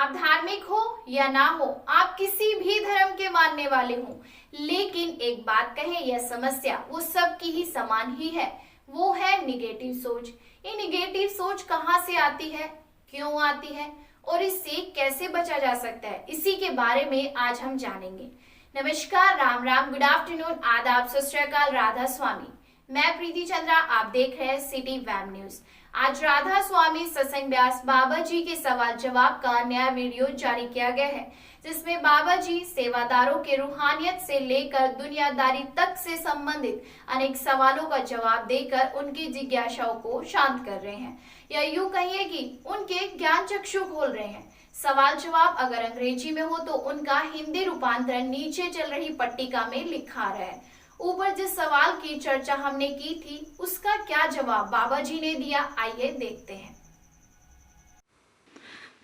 आप धार्मिक हो या ना हो, आप किसी भी धर्म के मानने वाले हो, लेकिन एक बात कहें, यह समस्या वो सबकी ही समान ही है। वो है निगेटिव सोच। ये निगेटिव सोच कहाँ से आती है, क्यों आती है और इससे कैसे बचा जा सकता है, इसी के बारे में आज हम जानेंगे। नमस्कार, राम राम, गुड आफ्टरनून, आदाब, सत श्री अकाल, राधा स्वामी। मैं प्रीति चंद्रा, आप देख रहे हैं सिटी वैम न्यूज। आज राधा स्वामी सत्संग व्यास बाबा जी के सवाल जवाब का नया वीडियो जारी किया गया है, जिसमें बाबा जी सेवादारों के रूहानियत से लेकर दुनियादारी तक से संबंधित अनेक सवालों का जवाब देकर उनकी जिज्ञासाओं को शांत कर रहे हैं, या यूं कहिए कि उनके ज्ञान चक्षु खोल रहे हैं। सवाल जवाब अगर अंग्रेजी में हो तो उनका हिंदी रूपांतरण नीचे चल रही पट्टिका में लिखा रहा है। ऊपर जिस सवाल की चर्चा हमने की थी, उसका क्या जवाब बाबा जी ने दिया, आइए देखते हैं।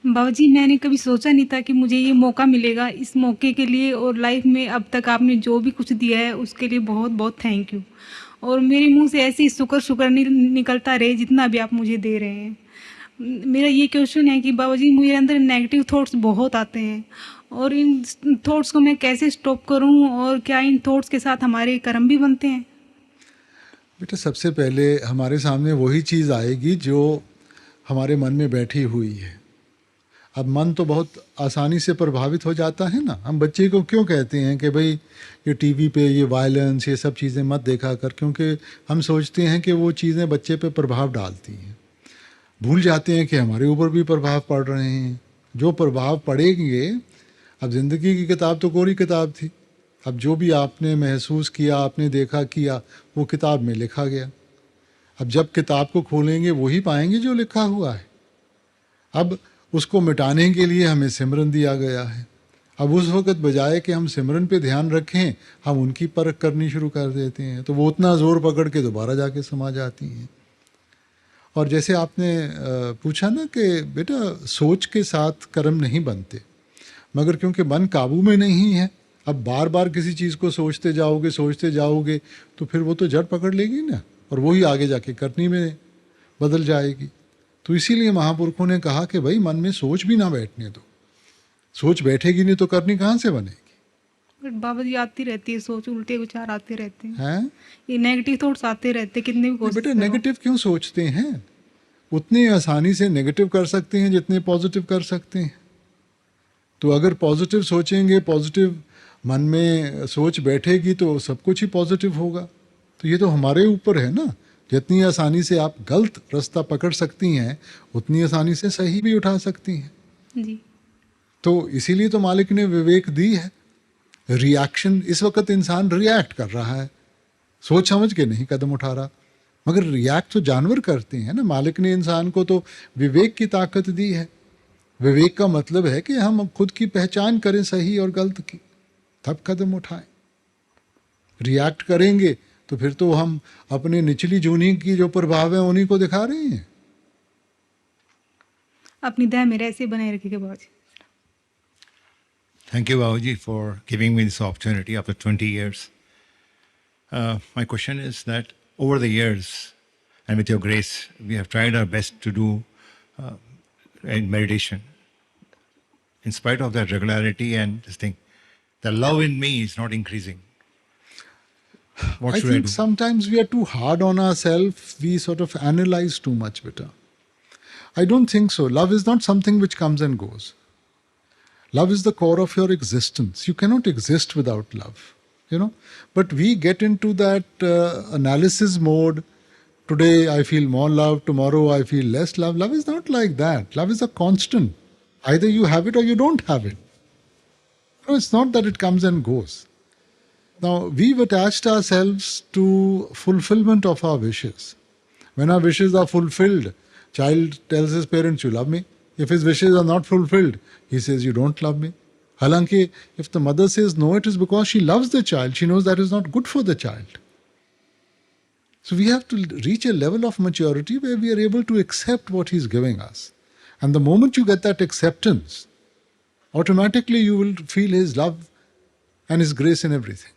बाबा जी, मैंने कभी सोचा नहीं था कि मुझे ये मौका मिलेगा। इस मौके के लिए और लाइफ में अब तक आपने जो भी कुछ दिया है उसके लिए बहुत बहुत थैंक यू। और मेरे मुंह से ऐसे ही शुक्र शुक्र निकलता रहे जितना भी आप मुझे दे रहे हैं। मेरा ये क्वेश्चन है कि बाबा जी, मेरे अंदर नेगेटिव थॉट्स बहुत आते हैं और इन थॉट्स को मैं कैसे स्टॉप करूं, और क्या इन थॉट्स के साथ हमारे कर्म भी बनते हैं? बेटा, सबसे पहले हमारे सामने वही चीज़ आएगी जो हमारे मन में बैठी हुई है। अब मन तो बहुत आसानी से प्रभावित हो जाता है ना। हम बच्चे को क्यों कहते हैं कि भाई ये टीवी पे ये वायलेंस ये सब चीज़ें मत देखा कर, क्योंकि हम सोचते हैं कि वो चीज़ें बच्चे पे प्रभाव डालती हैं। भूल जाते हैं कि हमारे ऊपर भी प्रभाव पड़ रहे हैं। जो प्रभाव पड़ेंगे, अब ज़िंदगी की किताब तो कोरी किताब थी। अब जो भी आपने महसूस किया, आपने देखा किया, वो किताब में लिखा गया। अब जब किताब को खोलेंगे वही पाएंगे जो लिखा हुआ है। अब उसको मिटाने के लिए हमें सिमरन दिया गया है। अब उस वक़्त बजाय कि हम सिमरन पे ध्यान रखें, हम उनकी परख करनी शुरू कर देते हैं, तो वो उतना ज़ोर पकड़ के दोबारा जाके समा जाती हैं। और जैसे आपने पूछा ना कि बेटा सोच के साथ कर्म नहीं बनते, मगर क्योंकि मन काबू में नहीं है, अब बार बार किसी चीज़ को सोचते जाओगे तो फिर वो तो जड़ पकड़ लेगी ना, और वही आगे जाके करनी में बदल जाएगी। तो इसीलिए महापुरुषों ने कहा कि भाई मन में सोच भी ना बैठने दो। सोच बैठेगी नहीं तो करनी कहाँ से बनेगी? बट बाबा जी, आती रहती है सोच, उल्टे विचार आते रहते हैं। हैं? ये नेगेटिव थॉट्स आते रहते, कितने भी कोशिश बेटा, करो। नेगेटिव क्यों सोचते हैं? उतनी आसानी से नेगेटिव कर सकते हैं जितने पॉजिटिव कर सकते हैं। तो अगर पॉजिटिव सोचेंगे, पॉजिटिव मन में सोच बैठेगी तो सब कुछ ही पॉजिटिव होगा। तो ये तो हमारे ऊपर है ना। जितनी आसानी से आप गलत रास्ता पकड़ सकती हैं, उतनी आसानी से सही भी उठा सकती हैं जी। तो इसीलिए तो मालिक ने विवेक दी है। रिएक्शन, इस वक्त इंसान रिएक्ट कर रहा है, सोच समझ के नहीं कदम उठा रहा। मगर रिएक्ट तो जानवर करते हैं ना। मालिक ने इंसान को तो विवेक की ताकत दी है। विवेक का मतलब है कि हम खुद की पहचान करें सही और गलत की, तब कदम उठाएं। रिएक्ट करेंगे तो फिर तो हम अपने निचली जूनी की जो प्रभाव है उन्हीं को दिखा रहे हैं। अपनी दया मेरे ऐसे बनाए रखिएगा बाबा जी। Thank you, Babaji, for giving me this opportunity after 20 years. My question is that over the years, and with your grace, we have tried our best to do in meditation. In spite of that regularity and this thing, the love in me is not increasing. What I should I think do? sometimes we are too hard on ourselves. We sort of analyze too much, beta. I don't think so. Love is not something which comes and goes. Love is the core of your existence. You cannot exist without love, you know. But we get into that analysis mode. Today I feel more love, tomorrow I feel less love. Love is not like that. Love is a constant. Either you have it or you don't have it. No, it's not that it comes and goes. Now, we've attached ourselves to fulfillment of our wishes. When our wishes are fulfilled, child tells his parents, you love me. If his wishes are not fulfilled, he says, you don't love me. Halanki, if the mother says no, it is because she loves the child. She knows that is not good for the child. So we have to reach a level of maturity where we are able to accept what he's giving us. And the moment you get that acceptance, automatically you will feel his love and his grace in everything.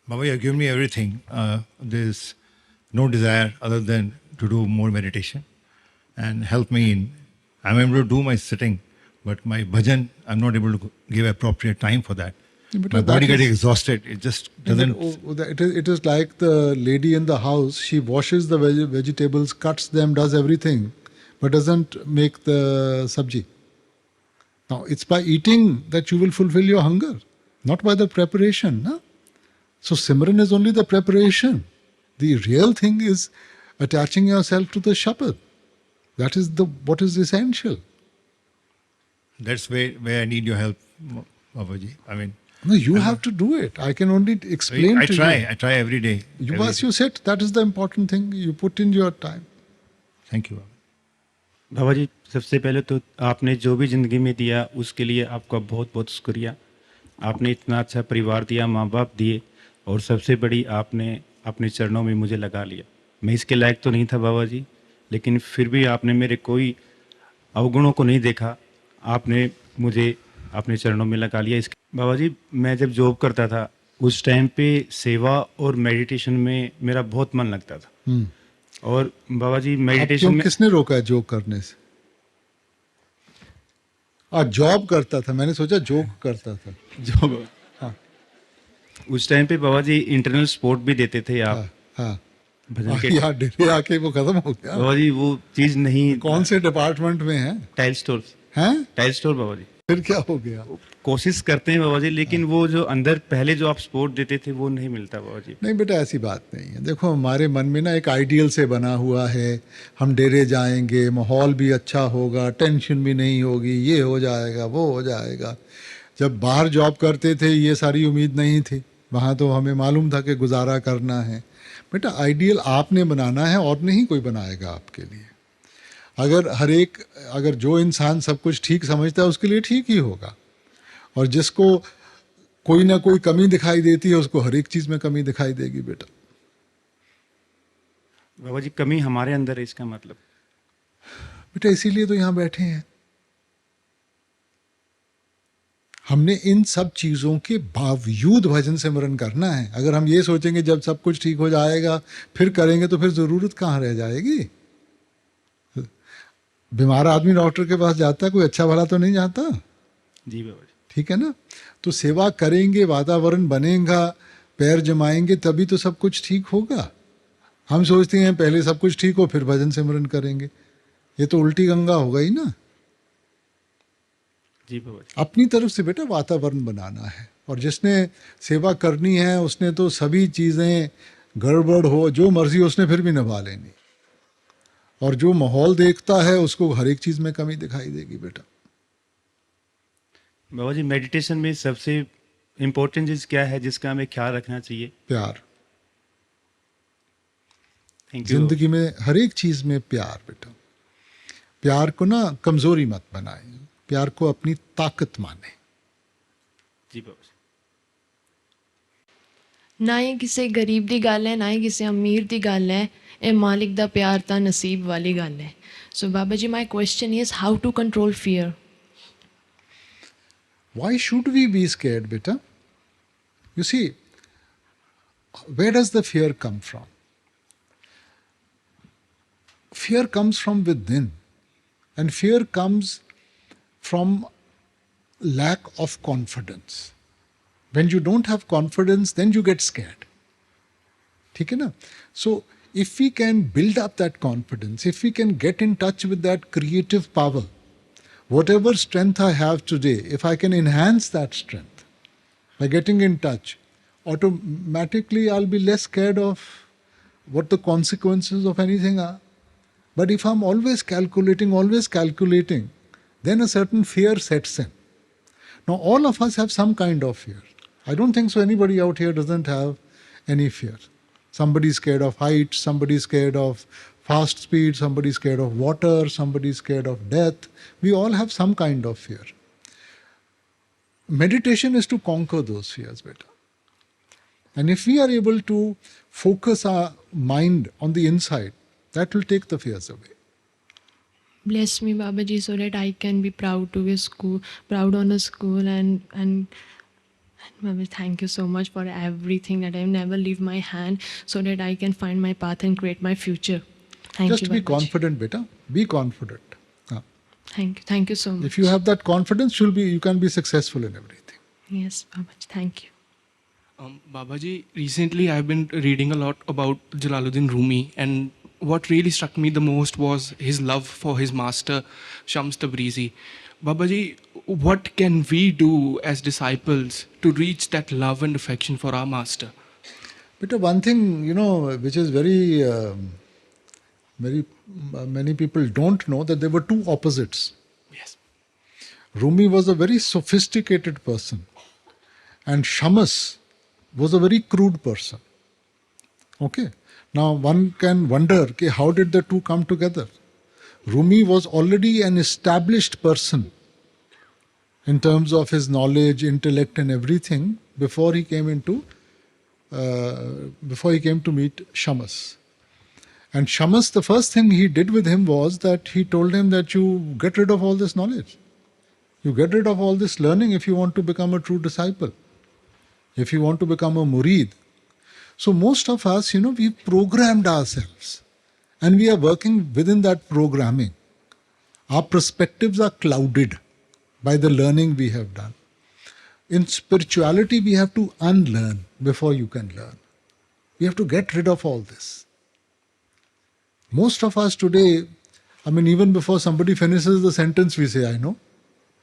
Baba, you have given me everything. There's no desire other than to do more meditation and help me in I'm able to do my sitting, but my bhajan, I'm not able to give appropriate time for that. But My that body is- getting exhausted. It just doesn't. It is like the lady in the house. She washes the vegetables, cuts them, does everything, but doesn't make the sabji. Now, it's by eating that you will fulfill your hunger, not by the preparation. No? So, Simran is only the preparation. The real thing is attaching yourself to the Shabad. That is what is essential. That's where I need your help, Babaji. I mean, No, you have to do it. I can only explain I to try. you. I try every day. You Every as day. you said, that is the important thing. You put in your time. Thank you, Baba. बाबा जी, सबसे पहले तो आपने जो भी ज़िंदगी में दिया उसके लिए आपका बहुत बहुत शुक्रिया। आपने इतना अच्छा परिवार दिया, माँ बाप दिए, और सबसे बड़ी आपने अपने चरणों में मुझे लगा लिया। मैं इसके लायक तो नहीं था बाबा जी, लेकिन फिर भी आपने मेरे कोई अवगुणों को नहीं देखा, आपने मुझे अपने चरणों में लगा लिया। इसके बाबा जी, मैं जब जॉब करता था उस टाइम पे सेवा और मेडिटेशन में मेरा बहुत मन लगता था। और बाबा जी, अब मेडिटेशन क्यों में किसने रोका है जोक करने से? आज जॉब करता था, मैंने सोचा जोक करता था। जो हाँ। उस टाइम पे बाबा जी इंटरनल सपोर्ट भी देते थे आप हाँ, हाँ। भजन के। यहाँ डेरे आके वो खत्म हो गया। बाबा जी वो चीज नहीं। कौन से डिपार्टमेंट में है? Tile store. हैं? टाइल स्टोर बाबा जी। फिर क्या हो गया? कोशिश करते हैं बाबा जी, लेकिन वो जो अंदर पहले जो आप सपोर्ट देते थे वो नहीं मिलता बाबा जी। नहीं बेटा, ऐसी बात नहीं है। देखो, हमारे मन में ना एक आइडियल से बना हुआ है, हम डेरे जाएंगे, माहौल भी अच्छा होगा, टेंशन भी नहीं होगी, ये हो जाएगा, वो हो जाएगा। जब बाहर जॉब करते थे ये सारी उम्मीद नहीं थी, वहाँ तो हमें मालूम था कि गुजारा करना है। बेटा, आइडियल आपने बनाना है और नहीं कोई बनाएगा आपके लिए। अगर जो इंसान सब कुछ ठीक समझता है उसके लिए ठीक ही होगा, और जिसको कोई ना कोई कमी दिखाई देती है उसको हर एक चीज में कमी दिखाई देगी। बेटा, बाबा जी कमी हमारे अंदर है, इसका मतलब। बेटा इसीलिए तो यहाँ बैठे हैं। हमने इन सब चीजों के बावजूद भजन सिमरन करना है। अगर हम ये सोचेंगे जब सब कुछ ठीक हो जाएगा फिर करेंगे, तो फिर जरूरत कहाँ रह जाएगी? बीमार आदमी डॉक्टर के पास जाता है, कोई अच्छा भला तो नहीं जाता। जी बाबा जी। ठीक है ना? तो सेवा करेंगे, वातावरण बनेगा, पैर जमाएंगे, तभी तो सब कुछ ठीक होगा। हम सोचते हैं पहले सब कुछ ठीक हो फिर भजन सिमरन करेंगे, ये तो उल्टी गंगा हो गई ना। जी बाबा जी। अपनी तरफ से बेटा वातावरण बनाना है, और जिसने सेवा करनी है उसने तो सभी चीज़ें गड़बड़ हो जो मर्जी उसने फिर भी निभा लेनी, और जो माहौल देखता है उसको हर एक चीज़ में कमी दिखाई देगी। बेटा बाबा जी, मेडिटेशन में सबसे इम्पोर्टेंट चीज़ क्या है जिसका हमें ख्याल रखना चाहिए? प्यार। Thank you. जिंदगी में हर एक चीज़ में प्यार। बेटा प्यार को ना कमज़ोरी मत बनाए, प्यार को अपनी ताकत माने। जी बाबा जी। ना ही किसी गरीब दी गल है, ना ही किसी अमीर दी गल है, ये मालिक दा प्यार ता नसीब वाली गल है। सो बाबा जी, my question is how to control fear? Why should we be scared, beta? You see, where does the fear come from? Fear comes from within, and fear comes from lack of confidence. When you don't have confidence, then you get scared. ठीक है ना? So, if we can build up that confidence, if we can get in touch with that creative power, whatever strength I have today, if I can enhance that strength by getting in touch, automatically I'll be less scared of what the consequences of anything are. But if I'm always calculating, then a certain fear sets in. Now, all of us have some kind of fear. I don't think so anybody out here doesn't have any fear. Somebody's scared of heights, somebody's scared of fast speed, somebody's scared of water, somebody's scared of death. We all have some kind of fear. Meditation is to conquer those fears, beta. And if we are able to focus our mind on the inside, that will take the fears away. Bless me, Baba Ji, so that I can be proud to be school, proud on a school, and Baba, thank you so much for everything, that I never leave my hand, so that I can find my path and create my future. Thank Just you, be Baba Ji. confident, beta. Be confident. हाँ. Thank you so much. If you have that confidence, you can be successful in everything. Yes, Babaji, thank you. Babaji, recently I've been reading a lot about Jalaluddin Rumi, and what really struck me the most was his love for his master, Shams Tabrizi. Babaji, what can we do as disciples to reach that love and affection for our master? But one thing, which is very many people don't know, that there were two opposites. Yes. Rumi was a very sophisticated person, and Shams was a very crude person. Okay. Now one can wonder, okay, how did the two come together? Rumi was already an established person in terms of his knowledge, intellect, and everything before he came to meet Shams. And Shams, the first thing he did with him was that he told him that you get rid of all this knowledge. You get rid of all this learning if you want to become a true disciple, if you want to become a murid. So most of us, we've programmed ourselves and we are working within that programming. Our perspectives are clouded by the learning we have done. In spirituality, we have to unlearn before you can learn. We have to get rid of all this. Most of us today, even before somebody finishes the sentence, we say, I know.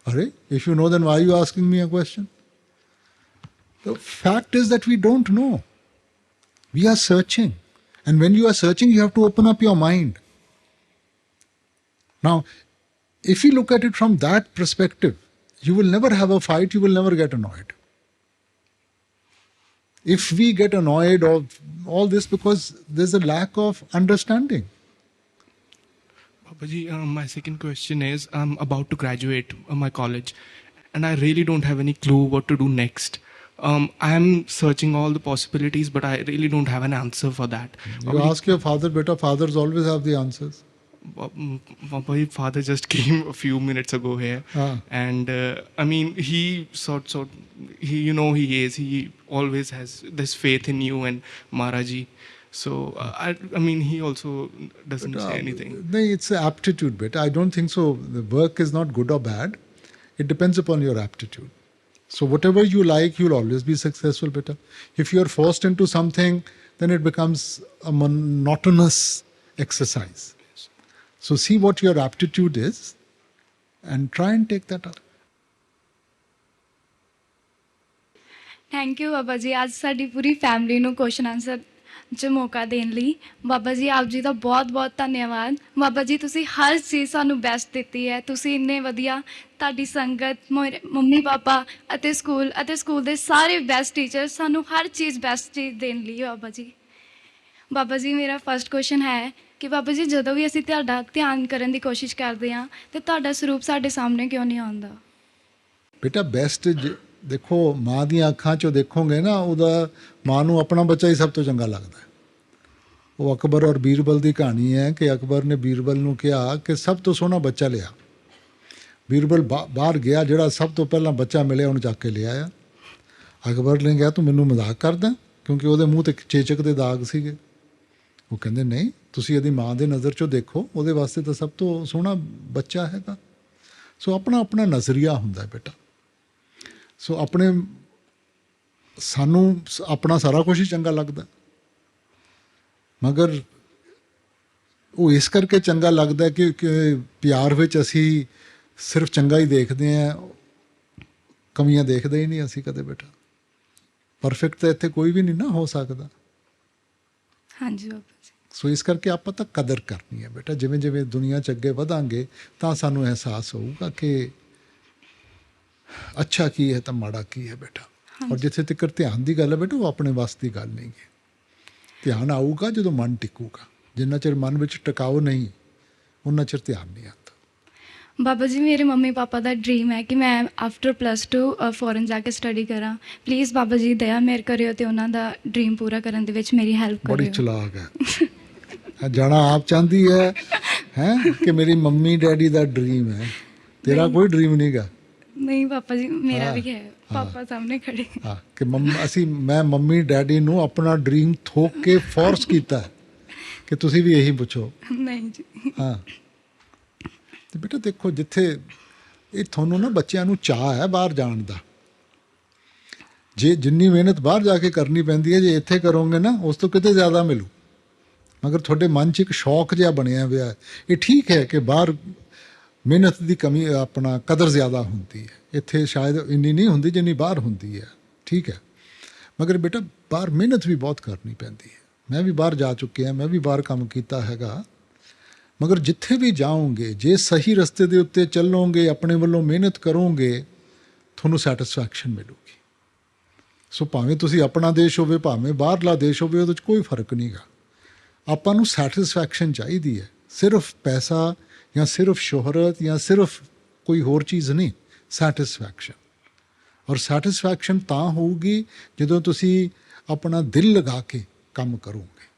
Arey, if you know, then why are you asking me a question? The fact is that we don't know. We are searching. And when you are searching, you have to open up your mind. Now, if you look at it from that perspective, you will never have a fight, you will never get annoyed. If we get annoyed of all this because there's a lack of understanding. Babaji, my second question is, I'm about to graduate my college and I really don't have any clue what to do next. I'm searching all the possibilities, but I really don't have an answer for that. You ask your father, beta, fathers always have the answers. My father just came a few minutes ago here, and he he always has this faith in you and Maharaji. So he also doesn't say anything. No, it's an aptitude, beta. I don't think so. The work is not good or bad. It depends upon your aptitude. So whatever you like, you'll always be successful, beta. If you're forced into something, then it becomes a monotonous exercise. So see what your aptitude is and try and take that up. Thank you बाबा जी आज साडी पूरी family ਨੂੰ question answer 'ਚ ਮੌਕਾ ਦੇਣ ਲਈ ਬਾਬਾ ਜੀ ਆਪ ਜੀ ਦਾ ਬਹੁਤ ਬਹੁਤ ਧੰਨਵਾਦ ਬਾਬਾ ਜੀ ਤੁਸੀਂ ਹਰ ਚੀਜ਼ ਸਾਨੂੰ ਬੈਸਟ ਦਿੱਤੀ ਹੈ ਤੁਸੀਂ ਇੰਨੇ ਵਧੀਆ ਤੁਹਾਡੀ ਸੰਗਤ ਮੰਮੀ ਪਾਪਾ ਅਤੇ ਸਕੂਲ ਦੇ ਸਾਰੇ ਬੈਸਟ ਟੀਚਰ ਸਾਨੂੰ ਹਰ ਚੀਜ਼ ਬੈਸਟ ਚੀਜ਼ ਦੇਣ ਲਈ ਬਾਬਾ ਜੀ ਮੇਰਾ ਫਰਸਟ ਕੁਐਸਚਨ ਹੈ ਕਿ ਬਾਬਾ ਜੀ ਜਦੋਂ ਵੀ ਅਸੀਂ ਤੁਹਾਡਾ ਧਿਆਨ ਕਰਨ ਦੀ ਕੋਸ਼ਿਸ਼ ਕਰਦੇ ਹਾਂ ਤੇ ਤੁਹਾਡਾ ਸਰੂਪ ਸਾਡੇ ਸਾਹਮਣੇ ਕਿਉਂ ਨਹੀਂ ਆਉਂਦਾ ਬੇਟਾ ਬੈਸਟ ਦੇਖੋ ਮਾਂ ਦੀਆਂ ਅੱਖਾਂ 'ਚੋਂ ਦੇਖੋਗੇ ਨਾ ਉਹਦਾ ਮਾਂ ਨੂੰ ਆਪਣਾ ਬੱਚਾ ਹੀ ਸਭ ਤੋਂ ਚੰਗਾ ਲੱਗਦਾ ਉਹ ਅਕਬਰ ਔਰ ਬੀਰਬਲ ਦੀ ਕਹਾਣੀ ਹੈ ਕਿ ਅਕਬਰ ਨੇ ਬੀਰਬਲ ਨੂੰ ਕਿਹਾ ਕਿ ਸਭ ਤੋਂ ਸੋਹਣਾ ਬੱਚਾ ਲਿਆ ਬੀਰਬਲ ਬਾਹਰ ਗਿਆ ਜਿਹੜਾ ਸਭ ਤੋਂ ਪਹਿਲਾਂ ਬੱਚਾ ਮਿਲਿਆ ਉਹਨੂੰ ਚੱਕ ਕੇ ਲਿਆਇਆ ਅਕਬਰ ਨੇ ਕਿਹਾ ਤੂੰ ਮੈਨੂੰ ਮਜ਼ਾਕ ਕਰਦਾ ਕਿਉਂਕਿ ਉਹਦੇ ਮੂੰਹ ਤੇ ਚੇਚਕ ਦੇ ਦਾਗ ਸੀਗੇ ਉਹ ਕਹਿੰਦੇ ਨਹੀਂ ਤੁਸੀਂ ਇਹਦੀ ਮਾਂ ਦੇ ਨਜ਼ਰ 'ਚੋਂ ਦੇਖੋ ਉਹਦੇ ਵਾਸਤੇ ਤਾਂ ਸਭ ਤੋਂ ਸੋਹਣਾ ਬੱਚਾ ਹੈਗਾ ਸੋ ਆਪਣਾ ਨਜ਼ਰੀਆ ਹੁੰਦਾ ਬੇਟਾ ਸੋ ਸਾਨੂੰ ਆਪਣਾ ਸਾਰਾ ਕੁਝ ਹੀ ਚੰਗਾ ਲੱਗਦਾ ਮਗਰ ਉਹ ਇਸ ਕਰਕੇ ਚੰਗਾ ਲੱਗਦਾ ਕਿ ਪਿਆਰ ਵਿੱਚ ਅਸੀਂ ਸਿਰਫ ਚੰਗਾ ਹੀ ਦੇਖਦੇ ਹਾਂ ਕਮੀਆਂ ਦੇਖਦੇ ਹੀ ਨਹੀਂ ਅਸੀਂ ਕਦੇ ਬੇਟਾ ਪਰਫੈਕਟ ਤਾਂ ਇੱਥੇ ਕੋਈ ਵੀ ਨਹੀਂ ਨਾ ਹੋ ਸਕਦਾ ਹਾਂਜੀ ਬਾਬਾ ਜੀ ਸੋ ਇਸ ਕਰਕੇ ਆਪਾਂ ਤਾਂ ਕਦਰ ਕਰਨੀ ਹੈ ਬੇਟਾ ਜਿਵੇਂ ਜਿਵੇਂ ਦੁਨੀਆ 'ਚ ਅੱਗੇ ਵਧਾਂਗੇ ਤਾਂ ਸਾਨੂੰ ਅਹਿਸਾਸ ਹੋਊਗਾ ਕਿ ਅੱਛਾ ਕੀ ਹੈ ਤਾਂ ਮਾੜਾ ਕੀ ਹੈ ਬੇਟਾ ਔਰ ਜਿੱਥੇ ਤੱਕ ਧਿਆਨ ਦੀ ਗੱਲ ਹੈ ਬੇਟਾ ਉਹ ਆਪਣੇ ਵੱਸ ਦੀ ਗੱਲ ਨਹੀਂ ਹੈ ਧਿਆਨ ਆਊਗਾ ਜਦੋਂ ਮਨ ਟਿਕੂਗਾ ਜਿੰਨਾ ਚਿਰ ਮਨ ਵਿੱਚ ਟਿਕਾਓ ਨਹੀਂ ਉਹਨਾਂ ਚਿਰ ਧਿਆਨ ਨਹੀਂ ਆਉਂਦਾ ਬਾਬਾ ਜੀ ਮੇਰੇ ਮੰਮੀ ਪਾਪਾ ਦਾ ਡ੍ਰੀਮ ਹੈ ਕਿ ਮੈਂ ਆਫਟਰ +2 ਫੋਰਨ ਜਾ ਕੇ ਸਟੱਡੀ ਕਰਾਂ ਪਲੀਜ਼ ਬਾਬਾ ਜੀ ਦਇਆ ਮੇਰ ਕਰਿਓ ਤੇ ਉਹਨਾਂ ਦਾ ਡ੍ਰੀਮ ਪੂਰਾ ਕਰਨ ਦੇ ਵਿੱਚ ਮੇਰੀ ਹੈਲਪ ਕਰਿਓ ਬੜੀ ਚਲਾਕ ਹੈ ਜਾਣਾ ਆਪ ਚਾਹੁੰਦੀ ਹੈ ਕਿ ਮੇਰੀ ਮੰਮੀ ਡੈਡੀ ਦਾ ਡ੍ਰੀਮ ਹੈ ਤੇਰਾ ਕੋਈ ਡ੍ਰੀਮ ਨਹੀਂਗਾ ਨਹੀਂ ਪਾਪਾ ਜੀ ਮੇਰਾ ਵੀ ਹੈ ਪਾਪਾ ਸਾਹਮਣੇ ਖੜੇ ਹਾਂ ਕਿ ਮੈਂ ਮੰਮੀ ਡੈਡੀ ਨੂੰ ਆਪਣਾ ਡ੍ਰੀਮ ਥੋਕ ਕੇ ਫੋਰਸ ਕੀਤਾ ਕਿ ਤੁਸੀਂ ਵੀ ਇਹੀ ਪੁੱਛੋ ਨਹੀਂ ਜੀ ਹਾਂ ਤੇ ਬੇਟਾ ਦੇਖੋ ਜਿੱਥੇ ਇਹ ਤੁਹਾਨੂੰ ਨਾ ਬੱਚਿਆਂ ਨੂੰ ਚਾਅ ਹੈ ਬਾਹਰ ਜਾਣ ਦਾ, ਜੇ ਜਿੰਨੀ ਮਿਹਨਤ ਬਾਹਰ ਜਾ ਕੇ ਕਰਨੀ ਪੈਂਦੀ ਹੈ ਜੇ ਇੱਥੇ ਕਰੋਗੇ ਨਾ ਉਸ ਤੋਂ ਕਿਤੇ ਜ਼ਿਆਦਾ ਮਿਲੂ। ਮਗਰ ਤੁਹਾਡੇ ਮਨ 'ਚ ਇੱਕ ਸ਼ੌਕ ਜਿਹਾ ਬਣਿਆ ਹੋਇਆ ਹੈ। ਇਹ ਠੀਕ ਹੈ ਕਿ ਬਾਹਰ ਮਿਹਨਤ ਦੀ ਕਮੀ ਆਪਣਾ ਕਦਰ ਜ਼ਿਆਦਾ ਹੁੰਦੀ ਹੈ, ਇੱਥੇ ਸ਼ਾਇਦ ਇੰਨੀ ਨਹੀਂ ਹੁੰਦੀ ਜਿੰਨੀ ਬਾਹਰ ਹੁੰਦੀ ਹੈ, ਠੀਕ ਹੈ। ਮਗਰ ਬੇਟਾ ਬਾਹਰ ਮਿਹਨਤ ਵੀ ਬਹੁਤ ਕਰਨੀ ਪੈਂਦੀ ਹੈ। ਮੈਂ ਵੀ ਬਾਹਰ ਜਾ ਚੁੱਕਿਆ, ਮੈਂ ਵੀ ਬਾਹਰ ਕੰਮ ਕੀਤਾ ਹੈਗਾ। ਮਗਰ ਜਿੱਥੇ ਵੀ ਜਾਓਗੇ ਜੇ ਸਹੀ ਰਸਤੇ ਦੇ ਉੱਤੇ ਚੱਲੋਗੇ, ਆਪਣੇ ਵੱਲੋਂ ਮਿਹਨਤ ਕਰੋਗੇ, ਤੁਹਾਨੂੰ ਸੈਟਿਸਫੈਕਸ਼ਨ ਮਿਲੂਗੀ। ਸੋ ਭਾਵੇਂ ਤੁਸੀਂ ਆਪਣਾ ਦੇਸ਼ ਹੋਵੇ ਭਾਵੇਂ ਬਾਹਰਲਾ ਦੇਸ਼ ਹੋਵੇ, ਉਹਦੇ 'ਚ ਕੋਈ ਫਰਕ ਨਹੀਂ ਗਾ। ਆਪਾਂ ਨੂੰ ਸੈਟਿਸਫੈਕਸ਼ਨ ਚਾਹੀਦੀ ਹੈ, ਸਿਰਫ ਪੈਸਾ ਜਾਂ ਸਿਰਫ ਸ਼ੋਹਰਤ ਜਾਂ ਸਿਰਫ ਕੋਈ ਹੋਰ ਚੀਜ਼ ਨਹੀਂ, ਸੈਟਿਸਫੈਕਸ਼ਨ। ਔਰ ਸੈਟਿਸਫੈਕਸ਼ਨ ਤਾਂ ਹੋਊਗੀ ਜਦੋਂ ਤੁਸੀਂ अपना दिल लगा के काम करोगे।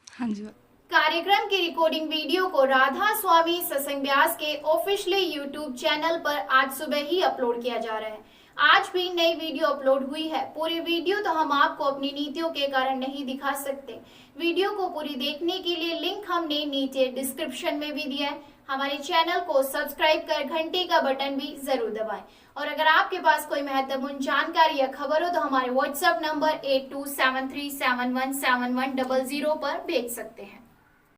हाँ जी। कार्यक्रम की रिकॉर्डिंग वीडियो को राधा स्वामी सत्संग ब्यास के ऑफिशियली यूट्यूब चैनल पर आज सुबह ही अपलोड किया जा रहा है। आज भी नई वीडियो अपलोड हुई है। पूरी वीडियो तो हम आपको अपनी नीतियों के कारण नहीं दिखा सकते। वीडियो को पूरी देखने के लिए लिंक हमने नीचे डिस्क्रिप्शन में भी दिया है। हमारे चैनल को सब्सक्राइब कर घंटे का बटन भी जरूर दबाएं। और अगर आपके पास कोई महत्वपूर्ण जानकारी या खबर हो तो हमारे व्हाट्सएप नंबर 8273717100 पर भेज सकते हैं।